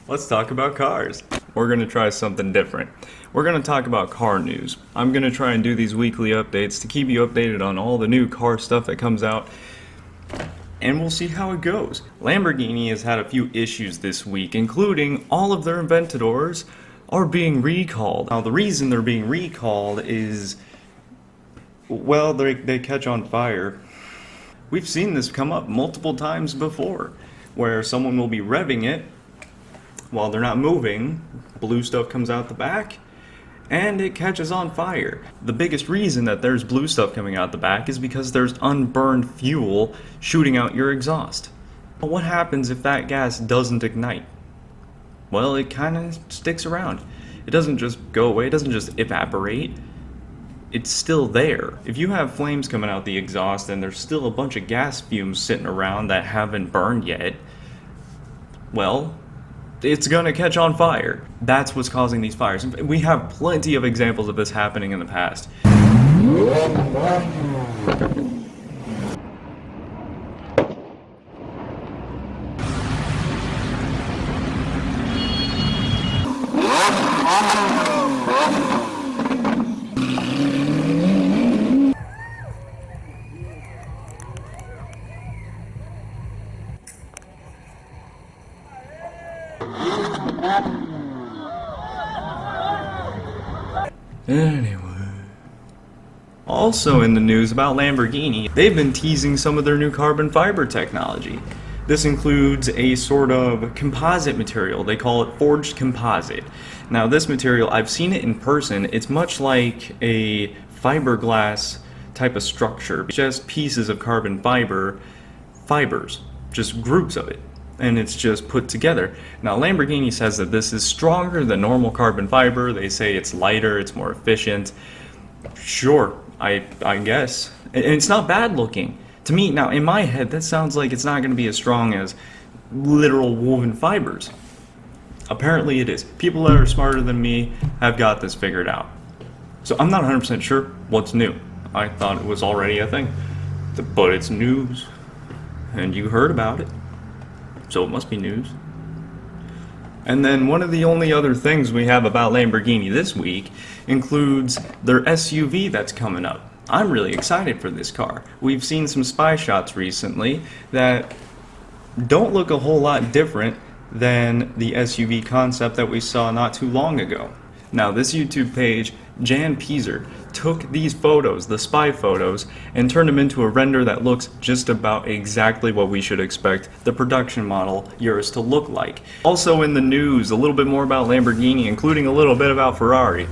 Let's talk about cars. We're gonna try something different. We're gonna talk about car news. I'm gonna try and do these weekly updates to keep you updated on all the new car stuff that comes out, and we'll see how it goes. Lamborghini has had a few issues this week, including all of their Aventadors are being recalled. Now, the reason they're being recalled is, well, they catch on fire. We've seen this come up multiple times before, where someone will be revving it while they're not moving, blue stuff comes out the back, and it catches on fire. The biggest reason that there's blue stuff coming out the back is because there's unburned fuel shooting out your exhaust. But what happens if that gas doesn't ignite? Well, it kind of sticks around. It doesn't just go away, it doesn't just evaporate. It's still there. If you have flames coming out the exhaust and there's still a bunch of gas fumes sitting around that haven't burned yet, well, it's gonna catch on fire. That's what's causing these fires. We have plenty of examples of this happening in the past. Anyway. Also in the news about Lamborghini, they've been teasing some of their new carbon fiber technology. This includes a sort of composite material. They call it forged composite. Now this material, I've seen it in person. It's much like a fiberglass type of structure. Just pieces of carbon fibers, just groups of it. And it's just put together. Now Lamborghini says that this is stronger than normal carbon fiber. They say it's lighter, it's more efficient. Sure, I guess. And it's not bad looking. To me, now in my head, that sounds like it's not going to be as strong as literal woven fibers. Apparently it is. People that are smarter than me have got this figured out. So I'm not 100% sure what's new. I thought it was already a thing. But it's news. And you heard about it. So it must be news. And then one of the only other things we have about Lamborghini this week includes their SUV that's coming up. I'm really excited for this car. We've seen some spy shots recently that don't look a whole lot different than the SUV concept that we saw not too long ago. Now this YouTube page, Jan Peaser, took these photos, the spy photos, and turned them into a render that looks just about exactly what we should expect the production model Urus to look like. Also in the news, a little bit more about Lamborghini, including a little bit about Ferrari.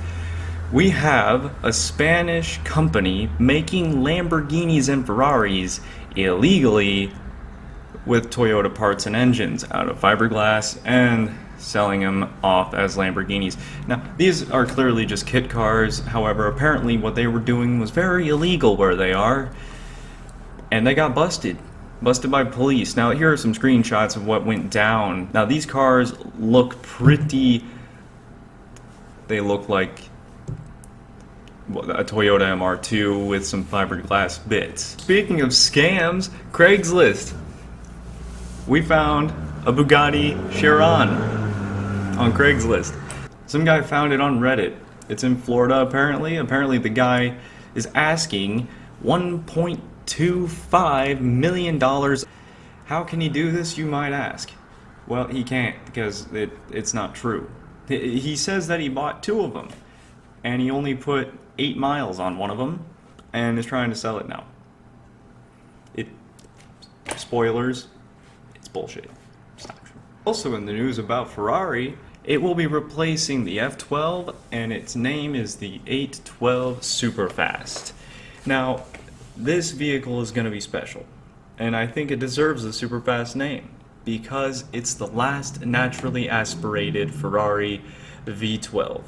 We have a Spanish company making Lamborghinis and Ferraris illegally with Toyota parts and engines out of fiberglass and selling them off as Lamborghinis. Now, these are clearly just kit cars. However, apparently what they were doing was very illegal where they are, and they got busted by police. Now, here are some screenshots of what went down. Now, these cars look they look like a Toyota MR2 with some fiberglass bits. Speaking of scams, Craigslist. We found a Bugatti Chiron on Craigslist. Some guy found it on Reddit. It's in Florida apparently. Apparently the guy is asking $1.25 million. How can he do this, you might ask? Well, he can't because it's not true. He says that he bought 2 of them and he only put 8 miles on one of them and is trying to sell it now. Spoilers, it's bullshit. It's not true. Also in the news about Ferrari, it will be replacing the F12 and its name is the 812 Superfast. Now, this vehicle is going to be special, and I think it deserves a Superfast name because it's the last naturally aspirated Ferrari V12.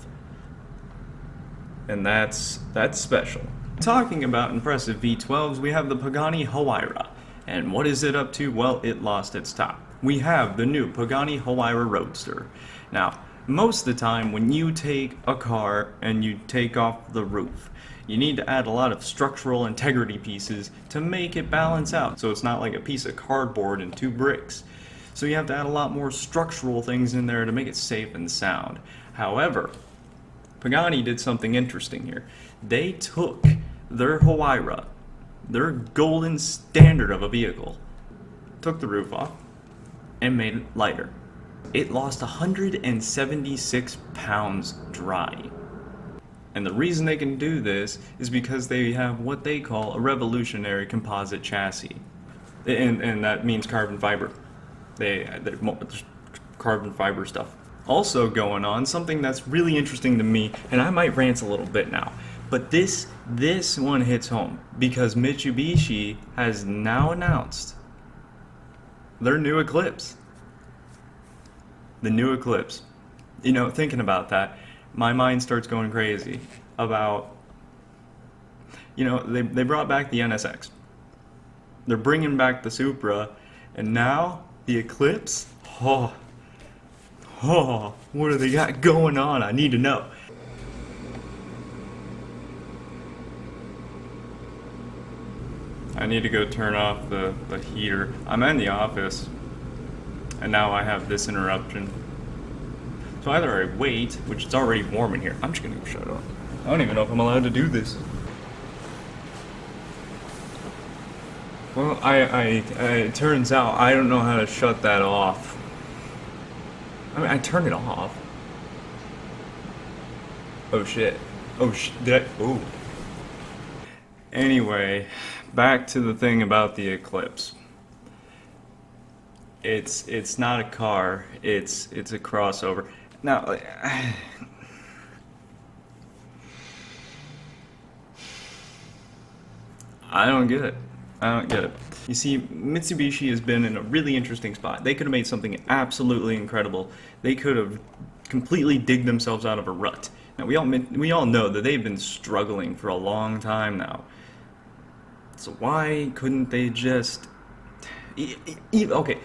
And that's special. Talking about impressive V12s, we have the Pagani Huayra. And what is it up to? Well, it lost its top. We have the new Pagani Huayra Roadster. Now, most of the time when you take a car and you take off the roof, you need to add a lot of structural integrity pieces to make it balance out, so it's not like a piece of cardboard and 2 bricks. So you have to add a lot more structural things in there to make it safe and sound. However, Pagani did something interesting here. They took their Huayra, their golden standard of a vehicle, took the roof off, and made it lighter. It lost 176 pounds dry. And the reason they can do this is because they have what they call a revolutionary composite chassis. And that means carbon fiber. They're carbon fiber stuff. Also going on, something that's really interesting to me, and I might rant a little bit now, but this one hits home because Mitsubishi has now announced their new Eclipse. The new Eclipse. You know, thinking about that, my mind starts going crazy about, you know, they brought back the NSX. They're bringing back the Supra, and now the Eclipse. Oh, what do they got going on? I need to know. I need to go turn off the heater. I'm in the office, and now I have this interruption. So either I wait, which it's already warm in here. I'm just gonna go shut it off. I don't even know if I'm allowed to do this. Well, it turns out I don't know how to shut that off. I mean, I turn it off. Oh shit. Oh oh. Anyway, back to the thing about the Eclipse. It's not a car, it's a crossover. Now, I don't get it. You see, Mitsubishi has been in a really interesting spot. They could have made something absolutely incredible. They could have completely digged themselves out of a rut. Now, we all know that they've been struggling for a long time now. So why couldn't they just... Okay,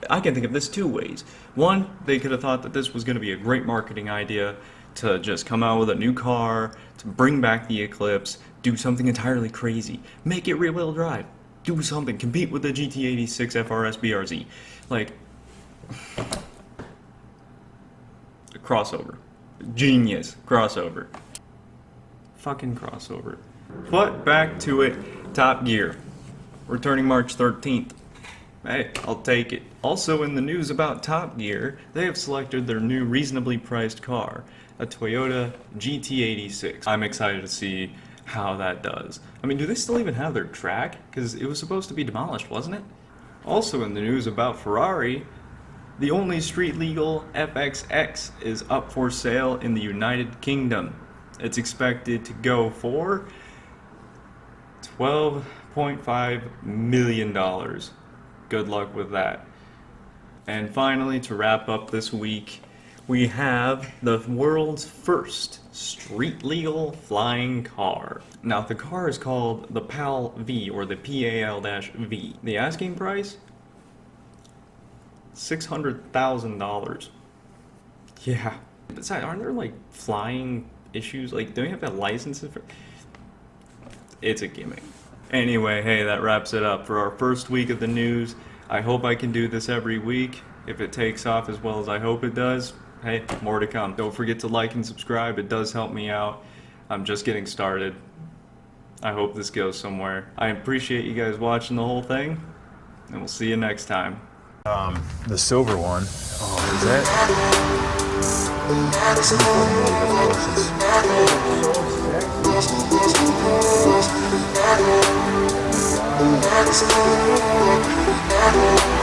I can think of this two ways. One, they could have thought that this was going to be a great marketing idea to just come out with a new car, to bring back the Eclipse, do something entirely crazy, make it rear-wheel drive, do something, compete with the GT86 FRS BRZ. Like, a crossover. Genius crossover. Fucking crossover. But back to it, Top Gear. Returning March 13th. Hey, I'll take it. Also in the news about Top Gear, they have selected their new reasonably priced car, a Toyota GT86. I'm excited to see how that does. I mean, do they still even have their track? Because it was supposed to be demolished, wasn't it? Also in the news about Ferrari, the only street legal FXX is up for sale in the United Kingdom. It's expected to go for $12.5 million. Good luck with that. And finally, to wrap up this week, we have the world's first street legal flying car. Now, the car is called the PAL V, or the PAL-V. The asking price? $600,000. Yeah. Besides, aren't there like flying issues? Like, don't you have to have licenses for? It's a gimmick. Anyway, hey, that wraps it up for our first week of the news. I hope I can do this every week. If it takes off as well as I hope it does, hey, more to come. Don't forget to like and subscribe. It does help me out. I'm just getting started. I hope this goes somewhere. I appreciate you guys watching the whole thing, and we'll see you next time. The silver one. Oh, is that? Of course, it's...